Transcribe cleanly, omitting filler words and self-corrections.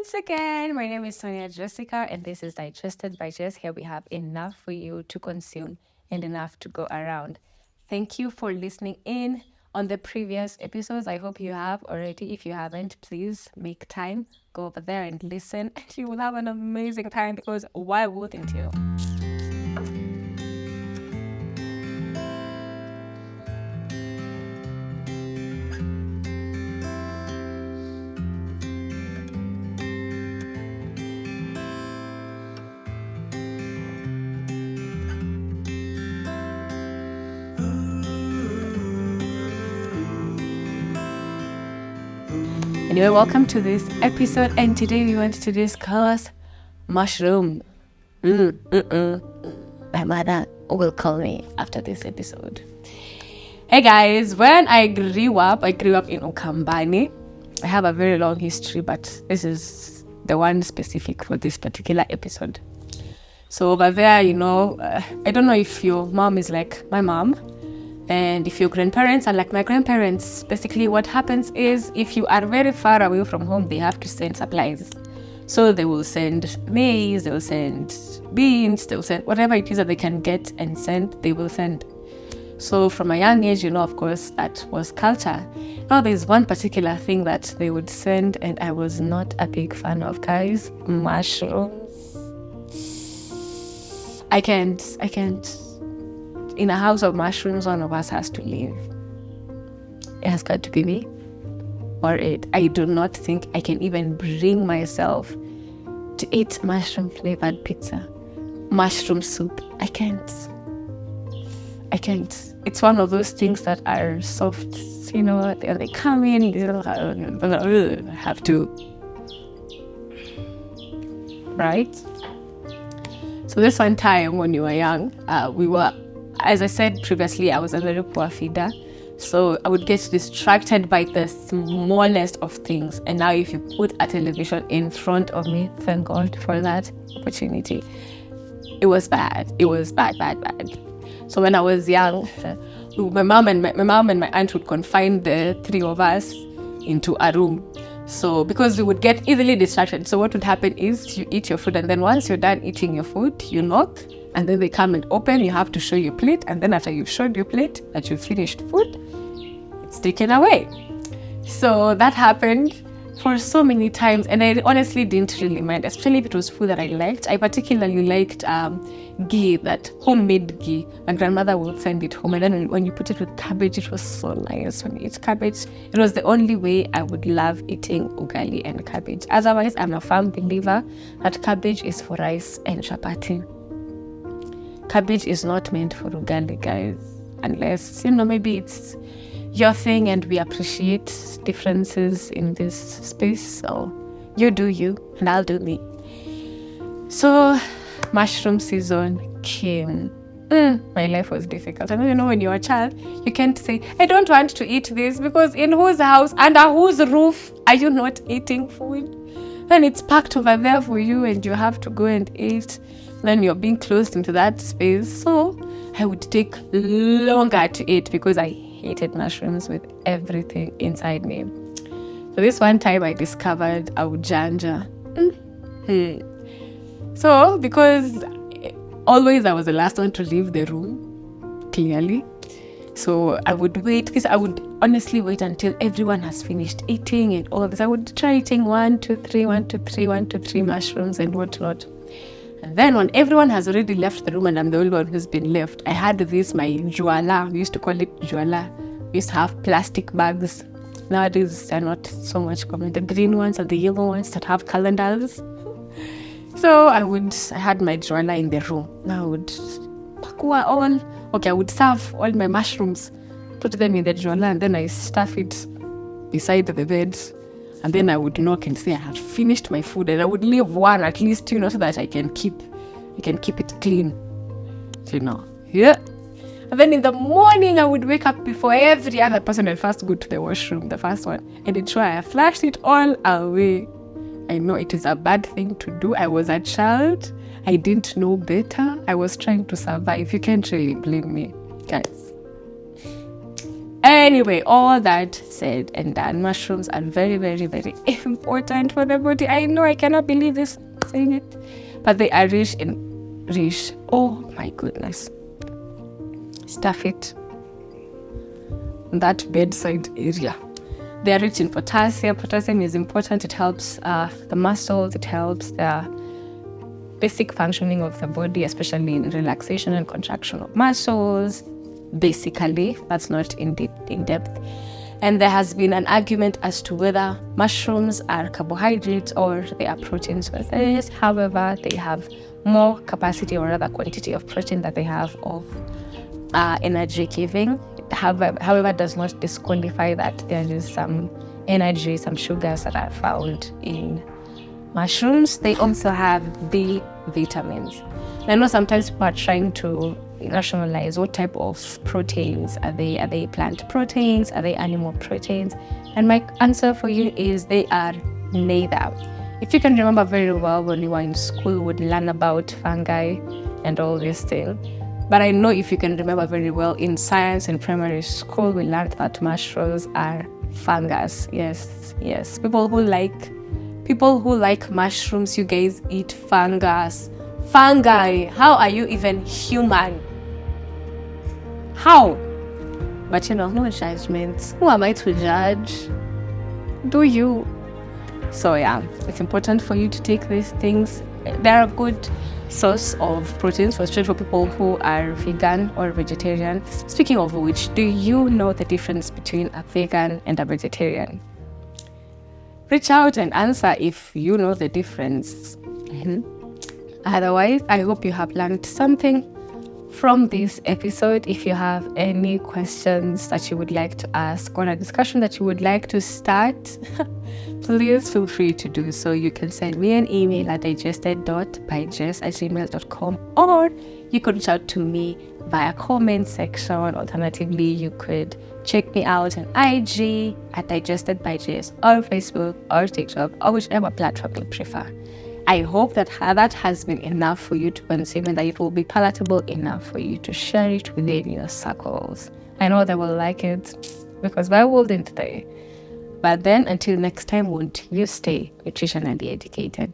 once again. My name is Sonia Jessica, and this is Digested by Jess. Here we have enough for you to consume and enough to go around. Thank you for listening in on the previous episodes. I hope you have already. If you haven't, please make time, go over there and listen, and you will have an amazing time because why wouldn't you? Anyway, welcome to this episode, and today we want to discuss mushroom. My mother will call me after this episode. Hey guys, when I grew up in Ukambani. I have a very long history, but this is the one specific for this particular episode. So over there, I don't know if your mom is like my mom, and if your grandparents are like my grandparents. Basically what happens is if you are very far away from home, they have to send supplies. So they will send maize, they will send beans, they will send whatever it is that they can get and send, they will send. So from a young age, of course, that was culture. Now there's one particular thing that they would send, and I was not a big fan of, guys. Mushrooms. I can't. In a house of mushrooms, one of us has to leave. It has got to be me or it. I do not think I can even bring myself to eat mushroom flavored pizza, mushroom soup. I can't. It's one of those things that are soft, they come in, I have to, right? So this one time when you were young, we were, as I said previously, I was a very poor feeder. So I would get distracted by the smallest of things. And now if you put a television in front of me, thank God for that opportunity. It was bad. It was bad. So when I was young, my mom and my aunt would confine the three of us into a room. So because we would get easily distracted. So what would happen is you eat your food, and then once you're done eating your food, you knock, and then they come and open. You have to show your plate, and then after you've showed your plate that you finished food, it's taken away. So that happened for so many times, and I honestly didn't really mind, especially if it was food that I liked. I particularly liked ghee, that homemade ghee. My grandmother would send it home, and then when you put it with cabbage, it was so nice. When you eat cabbage, it was the only way I would love eating ugali and cabbage. Otherwise, I'm a firm believer that cabbage is for rice and chapati. Cabbage is not meant for ugali, guys, unless, maybe it's your thing, and we appreciate differences in this space. So you do you, and I'll do me. So mushroom season came. My life was difficult. And when you're a child, you can't say, I don't want to eat this, because in whose house, under whose roof are you not eating food? Then it's packed over there for you, and you have to go and eat. Then you're being closed into that space. So I would take longer to eat because I hated mushrooms with everything inside me. So this one time I discovered ujanja. So because always I was the last one to leave the room, clearly. So I would wait, because I would honestly wait until everyone has finished eating and all this. I would try eating 1, 2, 3 mushrooms and whatnot. And then when everyone has already left the room and I'm the only one who's been left, I had this, my juala. We used to call it juala. We used to have plastic bags. Nowadays, they're not so much common. The green ones and the yellow ones that have calendars. So I had my juala in the room. Now I would I would serve all my mushrooms, put them in the juala, and then I stuff it beside the bed. And then I would knock and say I had finished my food, and I would leave one at least, so that I can keep it clean. Yeah. And then in the morning, I would wake up before every other person and first go to the washroom, the first one, and ensure I flushed it all away. I know it is a bad thing to do. I was a child. I didn't know better. I was trying to survive. You can't really blame me, guys. Anyway, all that said and done, mushrooms are very, very, very important for the body. I know I cannot believe this saying it, but they are rich. Oh my goodness. Stuff it. That bedside area. They are rich in potassium. Potassium is important. It helps the muscles. It helps the basic functioning of the body, especially in relaxation and contraction of muscles. Basically, that's not in depth. And there has been an argument as to whether mushrooms are carbohydrates or they are proteins. However, they have more capacity or rather quantity of protein that they have of energy giving. However, does not disqualify that there is some energy, some sugars that are found in mushrooms. They also have B vitamins. I know sometimes people are trying to rationalize what type of proteins are they. Are they plant proteins? Are they animal proteins? And my answer for you is they are neither. If you can remember very well, when you were in school, we would learn about fungi and all these things. But I know if you can remember very well, in science in primary school, we learned that mushrooms are fungus. Yes. People who like mushrooms, you guys eat fungus. Fungi. How are you even human? How? But no judgment. Who am I to judge? Do you? So yeah, it's important for you to take these things. They're a good source of proteins, especially for people who are vegan or vegetarian. Speaking of which, do you know the difference between a vegan and a vegetarian? Reach out and answer if you know the difference. Otherwise, I hope you have learned something from this episode. If you have any questions that you would like to ask or a discussion that you would like to start, please feel free to do so. You can send me an email at digested.bygess@gmail.com, or you could reach out to me via comment section. Alternatively, you could check me out on IG at digestedbygess, or Facebook or TikTok, or whichever platform you prefer. I hope that has been enough for you to consume and that it will be palatable enough for you to share it within your circles. I know they will like it, because why wouldn't they? But then, until next time, won't you stay nutritionally educated?